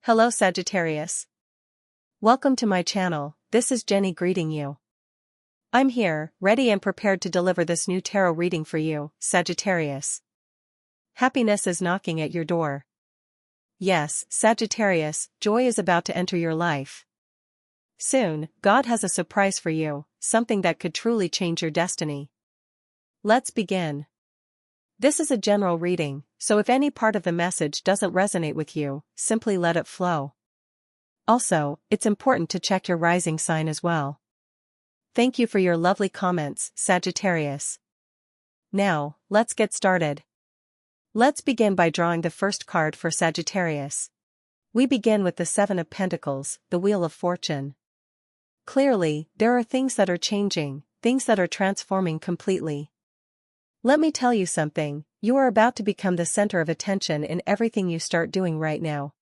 Hello Sagittarius. Welcome to my channel. This is Jenny greeting you. I'm here, ready and prepared to deliver this new tarot reading for you, Sagittarius. Happiness is knocking at your door. Yes, Sagittarius, joy is about to enter your life. Soon, God has a surprise for you, something that could truly change your destiny. Let's begin. This is a general reading, so if any part of the message doesn't resonate with you, simply let it flow. Also, it's important to check your rising sign as well. Thank you for your lovely comments, Sagittarius. Now, let's get started. Let's begin by drawing the first card for Sagittarius. We begin with the Seven of Pentacles, the Wheel of Fortune. Clearly, there are things that are changing, things that are transforming completely. Let me tell you something, you are about to become the center of attention in everything you start doing right now.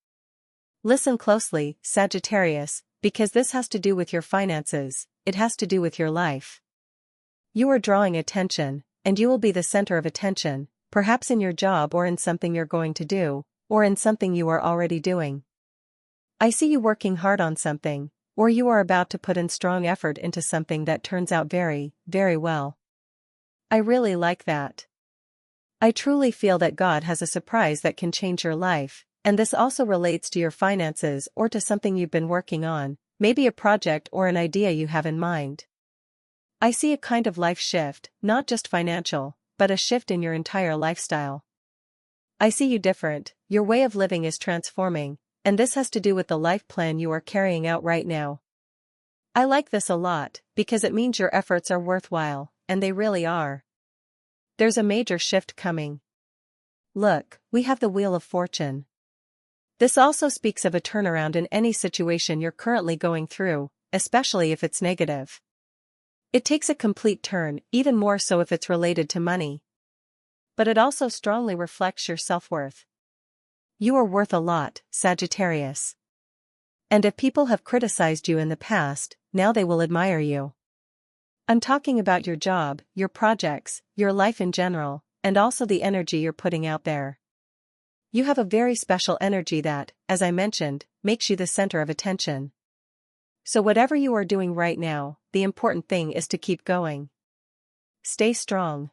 Listen closely, Sagittarius, because this has to do with your finances, it has to do with your life. You are drawing attention, and you will be the center of attention, perhaps in your job or in something you're going to do, or in something you are already doing. I see you working hard on something, or you are about to put in strong effort into something that turns out very, very well. I really like that. I truly feel that God has a surprise that can change your life, and this also relates to your finances or to something you've been working on, maybe a project or an idea you have in mind. I see a kind of life shift, not just financial, but a shift in your entire lifestyle. I see you different, your way of living is transforming, and this has to do with the life plan you are carrying out right now. I like this a lot, because it means your efforts are worthwhile, and they really are. There's a major shift coming. Look, we have the Wheel of Fortune. This also speaks of a turnaround in any situation you're currently going through, especially if it's negative. It takes a complete turn, even more so if it's related to money. But it also strongly reflects your self-worth. You are worth a lot, Sagittarius. And if people have criticized you in the past, now they will admire you. I'm talking about your job, your projects, your life in general, and also the energy you're putting out there. You have a very special energy that, as I mentioned, makes you the center of attention. So whatever you are doing right now, the important thing is to keep going. Stay strong.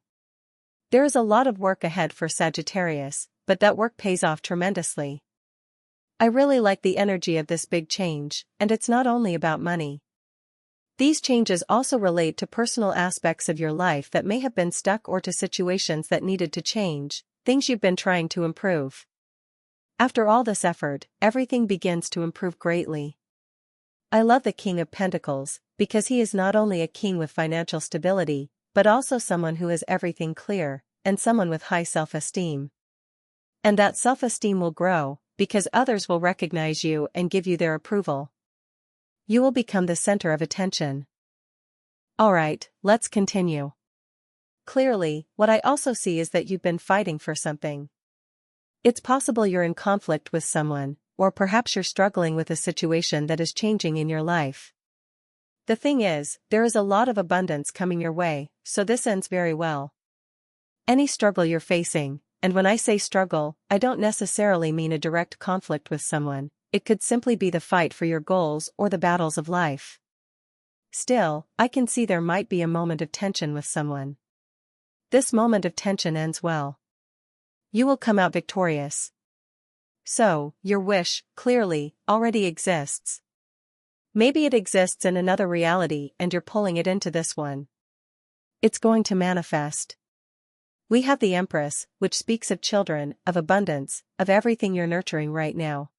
There is a lot of work ahead for Sagittarius, but that work pays off tremendously. I really like the energy of this big change, and it's not only about money. These changes also relate to personal aspects of your life that may have been stuck or to situations that needed to change, things you've been trying to improve. After all this effort, everything begins to improve greatly. I love the King of Pentacles, because he is not only a king with financial stability, but also someone who has everything clear, and someone with high self-esteem. And that self-esteem will grow, because others will recognize you and give you their approval. You will become the center of attention. Alright, let's continue. Clearly, what I also see is that you've been fighting for something. It's possible you're in conflict with someone, or perhaps you're struggling with a situation that is changing in your life. The thing is, there is a lot of abundance coming your way, so this ends very well. Any struggle you're facing, and when I say struggle, I don't necessarily mean a direct conflict with someone. It could simply be the fight for your goals or the battles of life. Still, I can see there might be a moment of tension with someone. This moment of tension ends well. You will come out victorious. So, your wish, clearly, already exists. Maybe it exists in another reality and you're pulling it into this one. It's going to manifest. We have the Empress, which speaks of children, of abundance, of everything you're nurturing right now.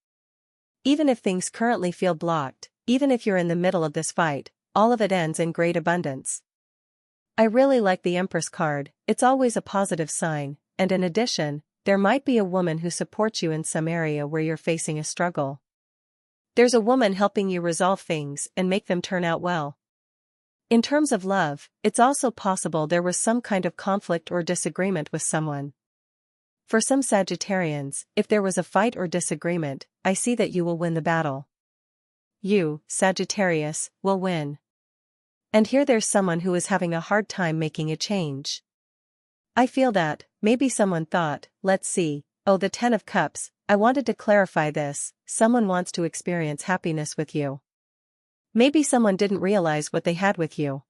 Even if things currently feel blocked, even if you're in the middle of this fight, all of it ends in great abundance. I really like the Empress card, it's always a positive sign, and in addition, there might be a woman who supports you in some area where you're facing a struggle. There's a woman helping you resolve things and make them turn out well. In terms of love, it's also possible there was some kind of conflict or disagreement with someone. For some Sagittarians, if there was a fight or disagreement, I see that you will win the battle. You, Sagittarius, will win. And here there's someone who is having a hard time making a change. I feel that, maybe someone thought, let's see, oh the 10 of Cups, I wanted to clarify this: someone wants to experience happiness with you. Maybe someone didn't realize what they had with you.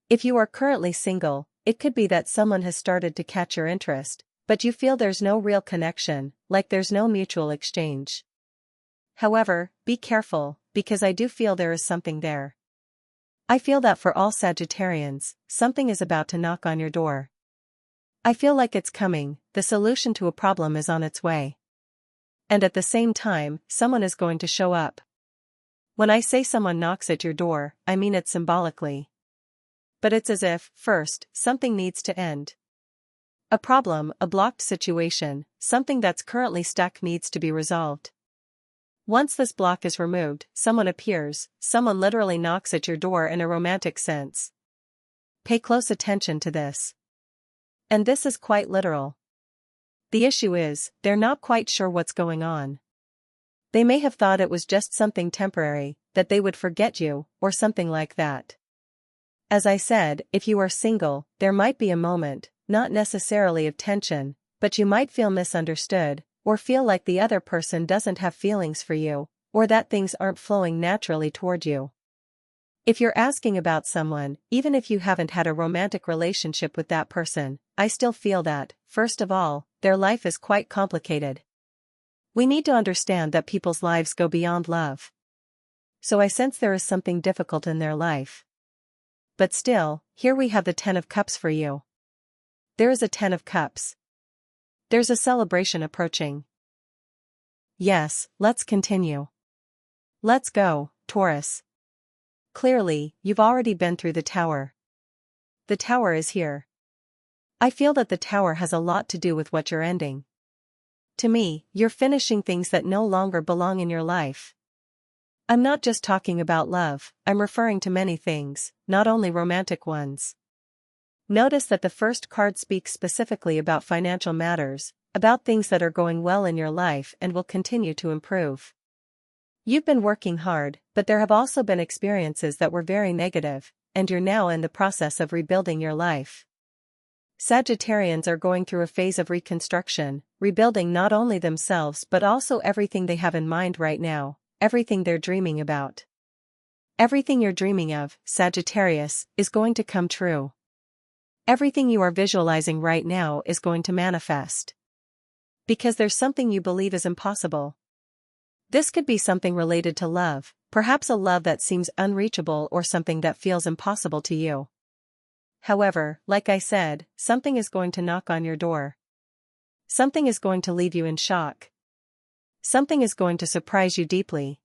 If you are currently single, it could be that someone has started to catch your interest, but you feel there's no real connection, like there's no mutual exchange. However, be careful, because I do feel there is something there. I feel that for all Sagittarians, something is about to knock on your door. I feel like it's coming, the solution to a problem is on its way. And at the same time, someone is going to show up. When I say someone knocks at your door, I mean it symbolically. But it's as if, first, something needs to end. A problem, a blocked situation, something that's currently stuck needs to be resolved. Once this block is removed, someone appears, someone literally knocks at your door in a romantic sense. Pay close attention to this. And this is quite literal. The issue is, they're not quite sure what's going on. They may have thought it was just something temporary, that they would forget you, or something like that. As I said, if you are single, there might be a moment, not necessarily of tension, but you might feel misunderstood, or feel like the other person doesn't have feelings for you, or that things aren't flowing naturally toward you. If you're asking about someone, even if you haven't had a romantic relationship with that person, I still feel that, first of all, their life is quite complicated. We need to understand that people's lives go beyond love. So I sense there is something difficult in their life. But still, here we have the 10 of Cups for you. There is a 10 of Cups. There's a celebration approaching. Yes, let's continue. Let's go, Taurus. Clearly, you've already been through the Tower. The Tower is here. I feel that the Tower has a lot to do with what you're ending. To me, you're finishing things that no longer belong in your life. I'm not just talking about love, I'm referring to many things, not only romantic ones. Notice that the first card speaks specifically about financial matters, about things that are going well in your life and will continue to improve. You've been working hard, but there have also been experiences that were very negative, and you're now in the process of rebuilding your life. Sagittarians are going through a phase of reconstruction, rebuilding not only themselves but also everything they have in mind right now, everything they're dreaming about. Everything you're dreaming of, Sagittarius, is going to come true. Everything you are visualizing right now is going to manifest. Because there's something you believe is impossible. This could be something related to love, perhaps a love that seems unreachable or something that feels impossible to you. However, like I said, something is going to knock on your door. Something is going to leave you in shock. Something is going to surprise you deeply.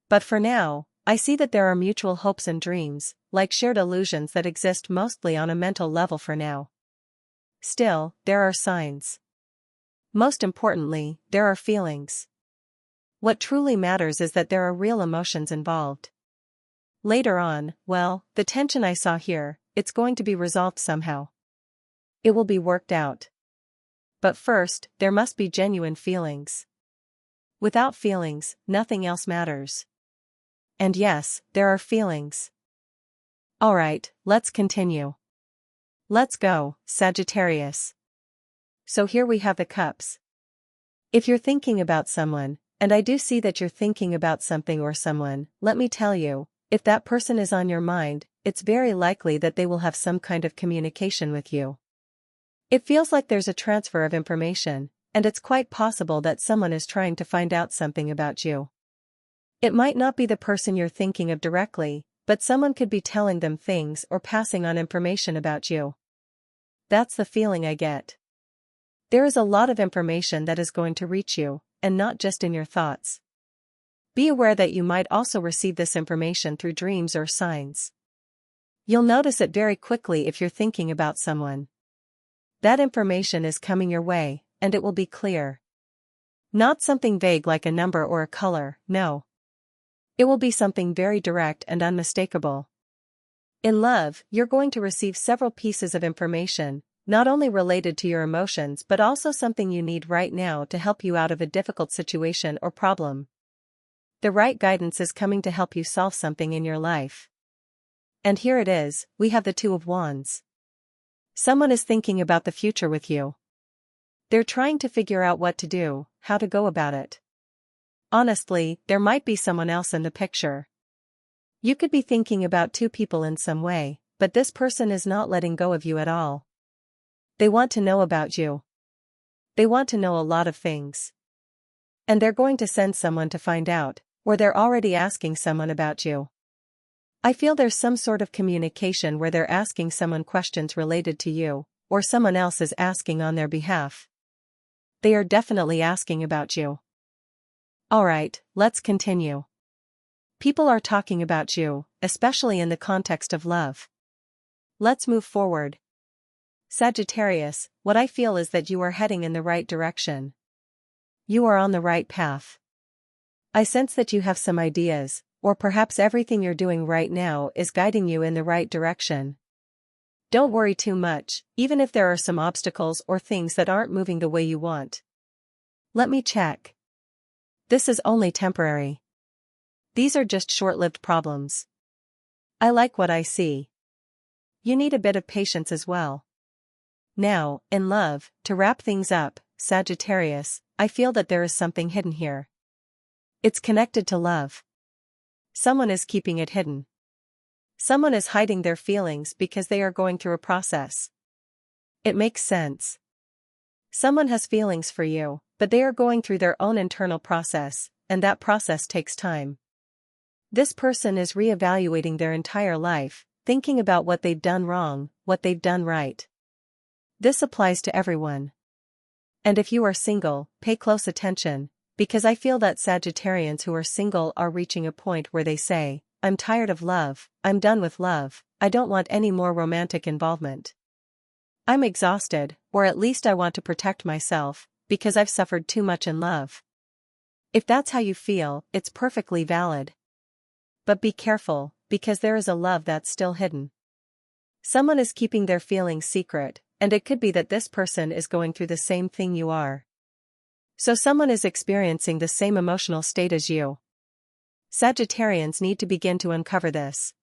But for now, I see that there are mutual hopes and dreams, like shared illusions that exist mostly on a mental level for now. Still, there are signs. Most importantly, there are feelings. What truly matters is that there are real emotions involved. Later on, well, the tension I saw here, it's going to be resolved somehow. It will be worked out. But first, there must be genuine feelings. Without feelings, nothing else matters. And yes, there are feelings. Alright, let's continue. Let's go, Sagittarius. So here we have the Cups. If you're thinking about someone, and I do see that you're thinking about something or someone, let me tell you, if that person is on your mind, it's very likely that they will have some kind of communication with you. It feels like there's a transfer of information, and it's quite possible that someone is trying to find out something about you. It might not be the person you're thinking of directly, but someone could be telling them things or passing on information about you. That's the feeling I get. There is a lot of information that is going to reach you, and not just in your thoughts. Be aware that you might also receive this information through dreams or signs. You'll notice it very quickly if you're thinking about someone. That information is coming your way, and it will be clear. Not something vague like a number or a color, no. It will be something very direct and unmistakable. In love, you're going to receive several pieces of information, not only related to your emotions but also something you need right now to help you out of a difficult situation or problem. The right guidance is coming to help you solve something in your life. And here it is, we have the Two of Wands. Someone is thinking about the future with you. They're trying to figure out what to do, how to go about it. Honestly, there might be someone else in the picture. You could be thinking about two people in some way, but this person is not letting go of you at all. They want to know about you. They want to know a lot of things. And they're going to send someone to find out, or they're already asking someone about you. I feel there's some sort of communication where they're asking someone questions related to you, or someone else is asking on their behalf. They are definitely asking about you. Alright, let's continue. People are talking about you, especially in the context of love. Let's move forward. Sagittarius, what I feel is that you are heading in the right direction. You are on the right path. I sense that you have some ideas, or perhaps everything you're doing right now is guiding you in the right direction. Don't worry too much, even if there are some obstacles or things that aren't moving the way you want. Let me check. This is only temporary. These are just short-lived problems. I like what I see. You need a bit of patience as well. Now, in love, to wrap things up, Sagittarius, I feel that there is something hidden here. It's connected to love. Someone is keeping it hidden. Someone is hiding their feelings because they are going through a process. It makes sense. Someone has feelings for you, but they are going through their own internal process, and that process takes time. This person is reevaluating their entire life, thinking about what they've done wrong, what they've done right. This applies to everyone. And if you are single, pay close attention, because I feel that Sagittarians who are single are reaching a point where they say, I'm tired of love, I'm done with love, I don't want any more romantic involvement. I'm exhausted, or at least I want to protect myself, because I've suffered too much in love. If that's how you feel, it's perfectly valid. But be careful, because there is a love that's still hidden. Someone is keeping their feelings secret, and it could be that this person is going through the same thing you are. So someone is experiencing the same emotional state as you. Sagittarians need to begin to uncover this.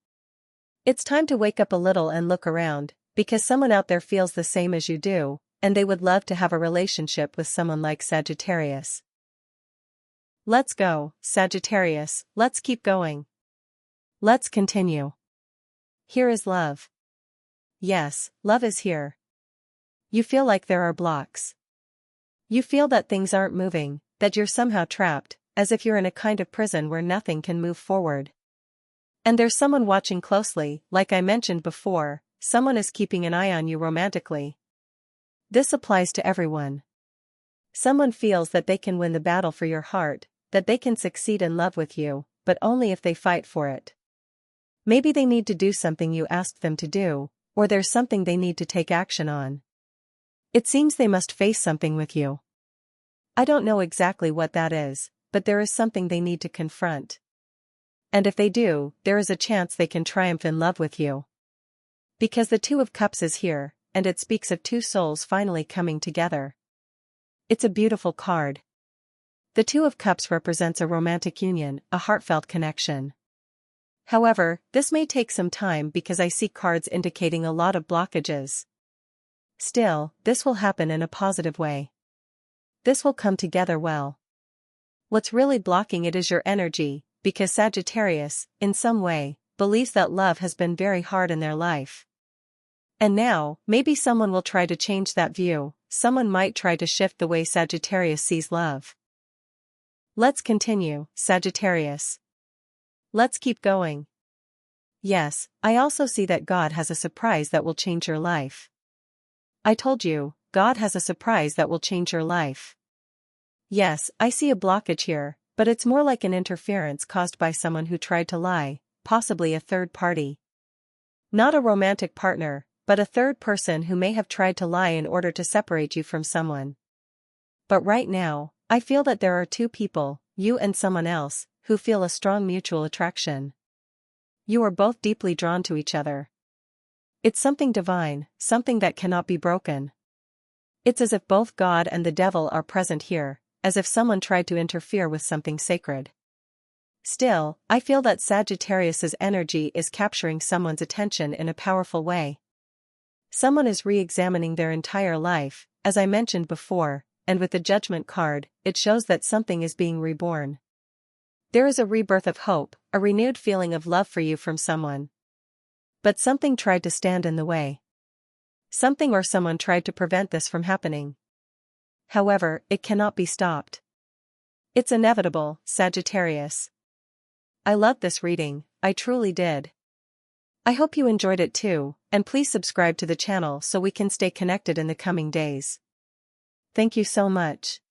It's time to wake up a little and look around, because someone out there feels the same as you do, and they would love to have a relationship with someone like Sagittarius. Let's go, Sagittarius, let's keep going. Let's continue. Here is love. Yes, love is here. You feel like there are blocks. You feel that things aren't moving, that you're somehow trapped, as if you're in a kind of prison where nothing can move forward. And there's someone watching closely, like I mentioned before, someone is keeping an eye on you romantically. This applies to everyone. Someone feels that they can win the battle for your heart, that they can succeed in love with you, but only if they fight for it. Maybe they need to do something you asked them to do, or there's something they need to take action on. It seems they must face something with you. I don't know exactly what that is, but there is something they need to confront. And if they do, there is a chance they can triumph in love with you. Because the Two of Cups is here, and it speaks of two souls finally coming together. It's a beautiful card. The Two of Cups represents a romantic union, a heartfelt connection. However, this may take some time because I see cards indicating a lot of blockages. Still, this will happen in a positive way. This will come together well. What's really blocking it is your energy, because Sagittarius, in some way, believes that love has been very hard in their life. And now, maybe someone will try to change that view, someone might try to shift the way Sagittarius sees love. Let's continue, Sagittarius. Let's keep going. Yes, I also see that God has a surprise that will change your life. I told you, God has a surprise that will change your life. Yes, I see a blockage here, but it's more like an interference caused by someone who tried to lie, possibly a third party. Not a romantic partner, but a third person who may have tried to lie in order to separate you from someone. But right now, I feel that there are two people, you and someone else, who feel a strong mutual attraction. You are both deeply drawn to each other. It's something divine, something that cannot be broken. It's as if both God and the devil are present here, as if someone tried to interfere with something sacred. Still, I feel that Sagittarius's energy is capturing someone's attention in a powerful way. Someone is re-examining their entire life, as I mentioned before, and with the Judgment card, it shows that something is being reborn. There is a rebirth of hope, a renewed feeling of love for you from someone. But something tried to stand in the way. Something or someone tried to prevent this from happening. However, it cannot be stopped. It's inevitable, Sagittarius. I loved this reading, I truly did. I hope you enjoyed it too, and please subscribe to the channel so we can stay connected in the coming days. Thank you so much.